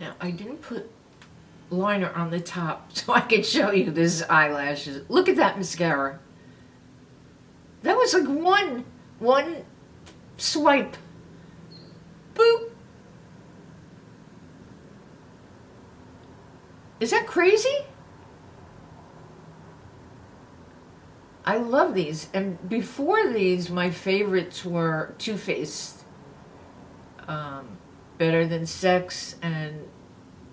Now, I didn't put liner on the top so I could show you this eyelashes. Look at that mascara. That was like one swipe. Boop. Is that crazy? I love these. And before these, my favorites were Too Faced, Better Than Sex, and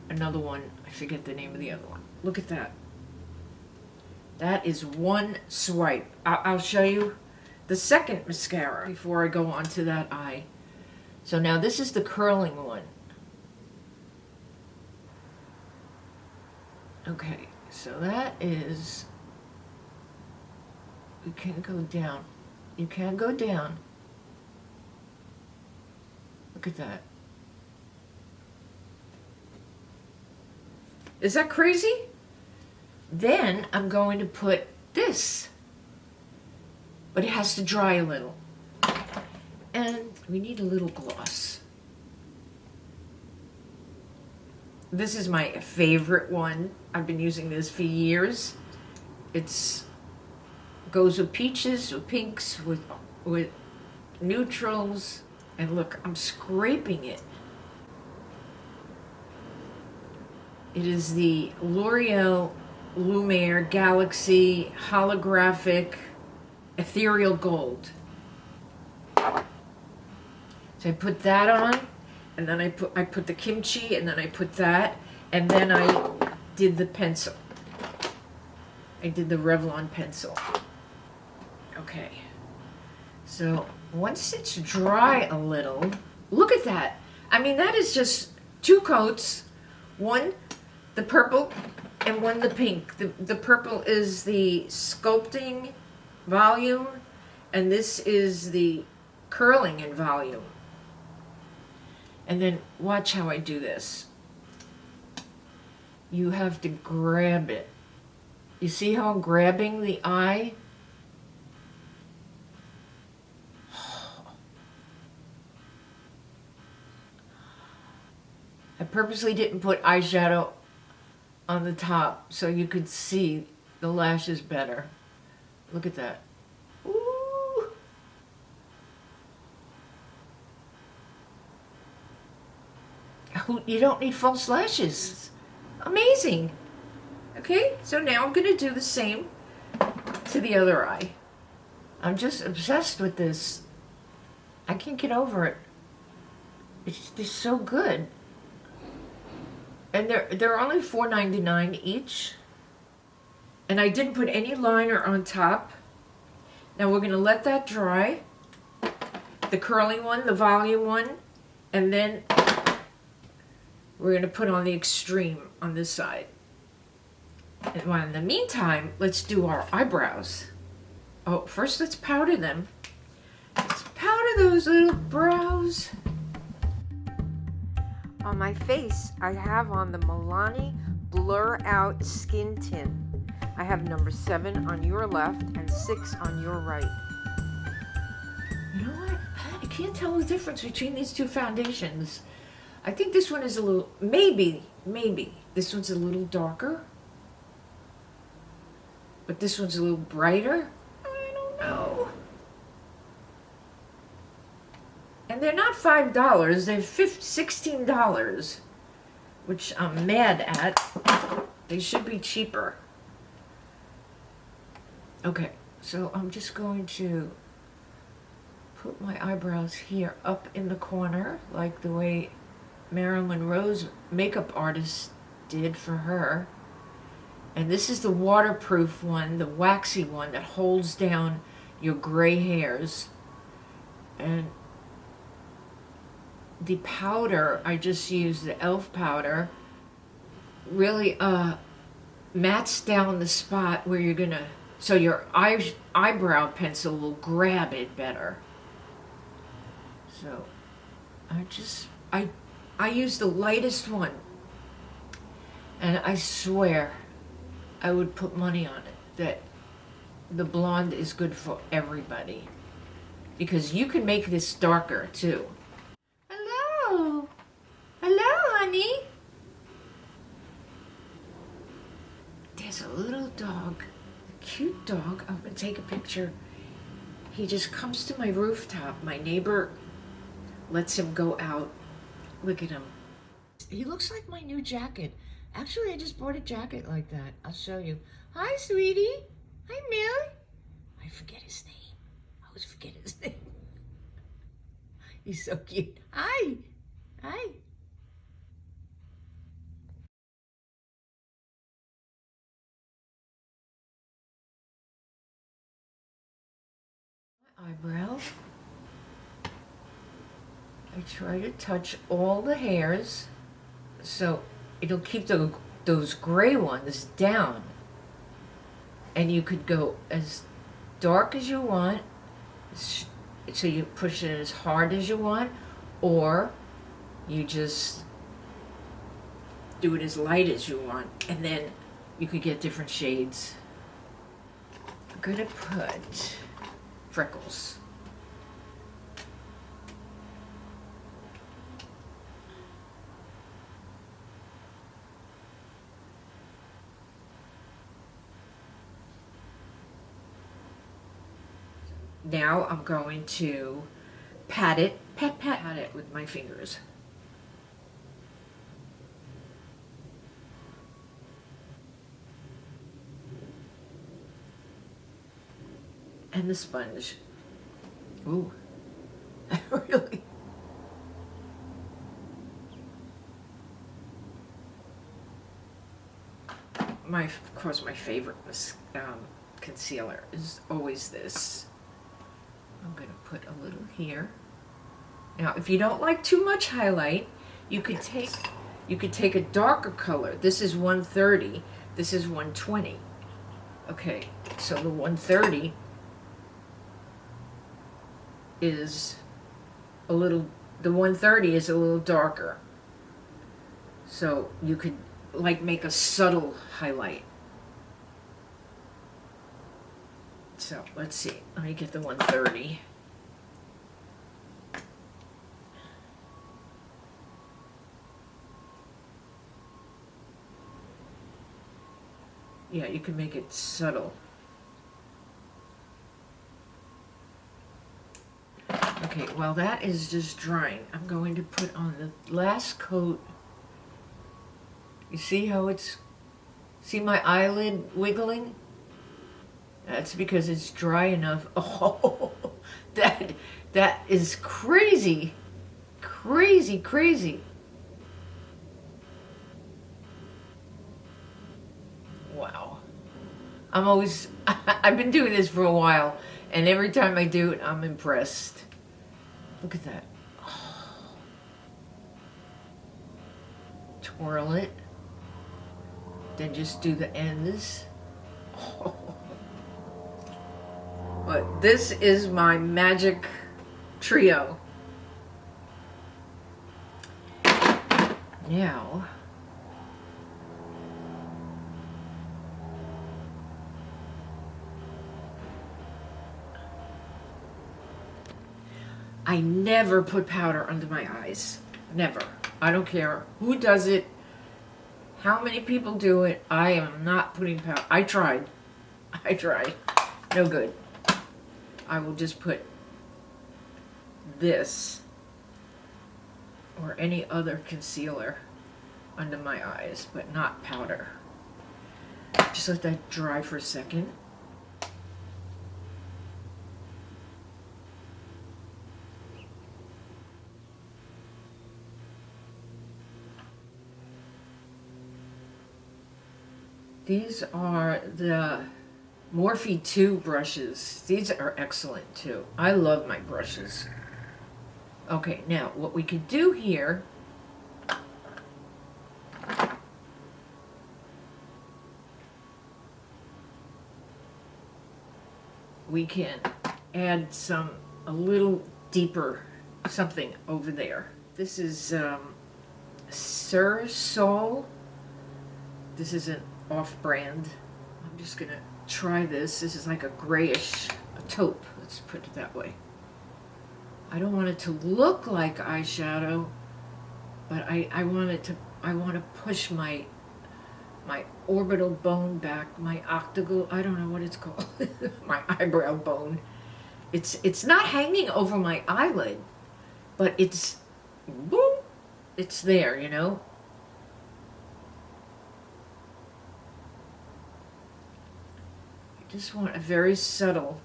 another one. I forget the name of the other one. Look at that. That is one swipe. I'll show you the second mascara before I go on to that eye. So now this is the curling one. Okay, so that is, you can go down. You can go down. Look at that. Is that crazy? Then I'm going to put this, but it has to dry a little. And we need a little gloss. This is my favorite one. I've been using this for years. It's goes with peaches, with pinks, with neutrals. And look, I'm scraping it. It is the L'Oreal Lumiere Galaxy Holographic Ethereal Gold. So I put that on, and then I put the kimchi, and then I put that, and then I did the pencil. I did the Revlon pencil. Okay. So once it's dry a little, look at that. I mean, that is just 2 coats. One, the purple, and one, the pink. The purple is the sculpting volume, and this is the curling in volume. And then watch how I do this. You have to grab it. You see how I'm grabbing the eye? I purposely didn't put eyeshadow on the top so you could see the lashes better. Look at that. Ooh. You don't need false lashes. Amazing. Okay, so now I'm going to do the same to the other eye. I'm just obsessed with this. I can't get over it. It's just so good. And they're only $4.99 each. And I didn't put any liner on top. Now we're going to let that dry. The curling one, the volume one. And then we're going to put on the extreme on this side. And in the meantime, let's do our eyebrows. Oh, first let's powder them. Let's powder those little brows. On my face, I have on the MILANI Blur Out Skin Tint. I have number 7 on your left and 6 on your right. You know what? I can't tell the difference between these two foundations. I think this one is a little, maybe, this one's a little darker. But this one's a little brighter. I don't know. And they're not $5, they're $16, which I'm mad at. They should be cheaper. Okay, so I'm just going to put my eyebrows here up in the corner, like the way Marilyn Monroe's makeup artist did for her. And this is the waterproof one, the waxy one that holds down your gray hairs. And the powder, I just used the E.L.F. powder, really mats down the spot where you're gonna, so your eyebrow pencil will grab it better. So I use the lightest one, and I swear I would put money on it that the blonde is good for everybody, because you can make this darker too. Hello, honey. cute dog. I'm gonna take a picture. He just comes to my rooftop. My neighbor lets him go out. Look at him. He looks like my new jacket. Actually, I just bought a jacket like that. I'll show you. Hi, sweetie. Hi, Millie. I forget his name. I always forget his name. He's so cute. Hi. Hi. Eyebrow. I try to touch all the hairs so it'll keep those gray ones down. And you could go as dark as you want, so you push it as hard as you want, or you just do it as light as you want, and then you could get different shades. I'm gonna put freckles. Now I'm going to pat it, pat it with my fingers. And the sponge. Ooh, really? Of course, my favorite concealer is always this. I'm going to put a little here. Now, if you don't like too much highlight, you could take a darker color. This is 130. This is 120. Okay, so the 130 is a little. The 130 is a little darker. So you could like make a subtle highlight. So let's see, let me get the 130. Yeah, you can make it subtle. Okay, while that is just drying, I'm going to put on the last coat. You see how see my eyelid wiggling? That's because it's dry enough. Oh, that is crazy. Crazy, crazy. Wow. I've been doing this for a while, and every time I do it, I'm impressed. Look at that. Oh. Twirl it. Then just do the ends. Oh. But this is my magic trio. Now, I never put powder under my eyes. Never. I don't care who does it, how many people do it. I am not putting powder. I tried. No good. I will just put this or any other concealer under my eyes, but not powder. Just let that dry for a second. These are the Morphe 2 brushes. These are excellent too. I love my brushes. Okay, now what we could do here, we can add a little deeper something over there. This is Sur Sol. This is an off-brand. I'm just gonna try this. This is like a grayish, a taupe, let's put it that way. I don't want it to look like eyeshadow, but I want to push my my orbital bone back, my octagonal, I don't know what it's called, my eyebrow bone. It's not hanging over my eyelid, but it's, boom, it's there, you know. I just want a very subtle,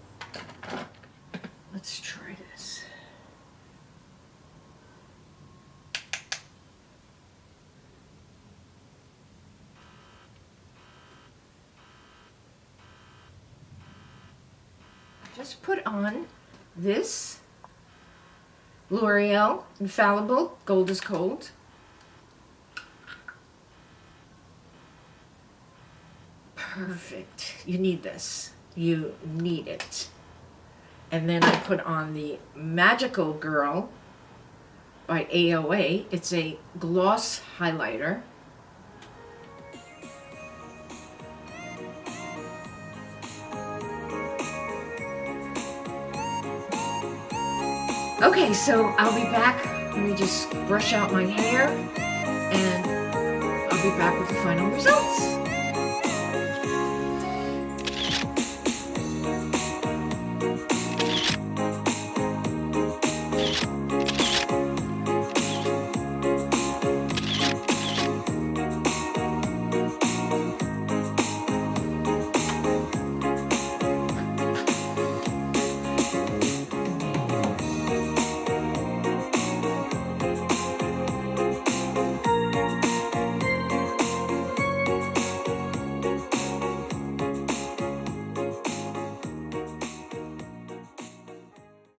let's try this. Just put on this L'Oreal Infallible Gold is Cold. Perfect. You need this. You need it. And then I put on the Magical Girl by AOA. It's a gloss highlighter. Okay, so I'll be back. Let me just brush out my hair, and I'll be back with the final results.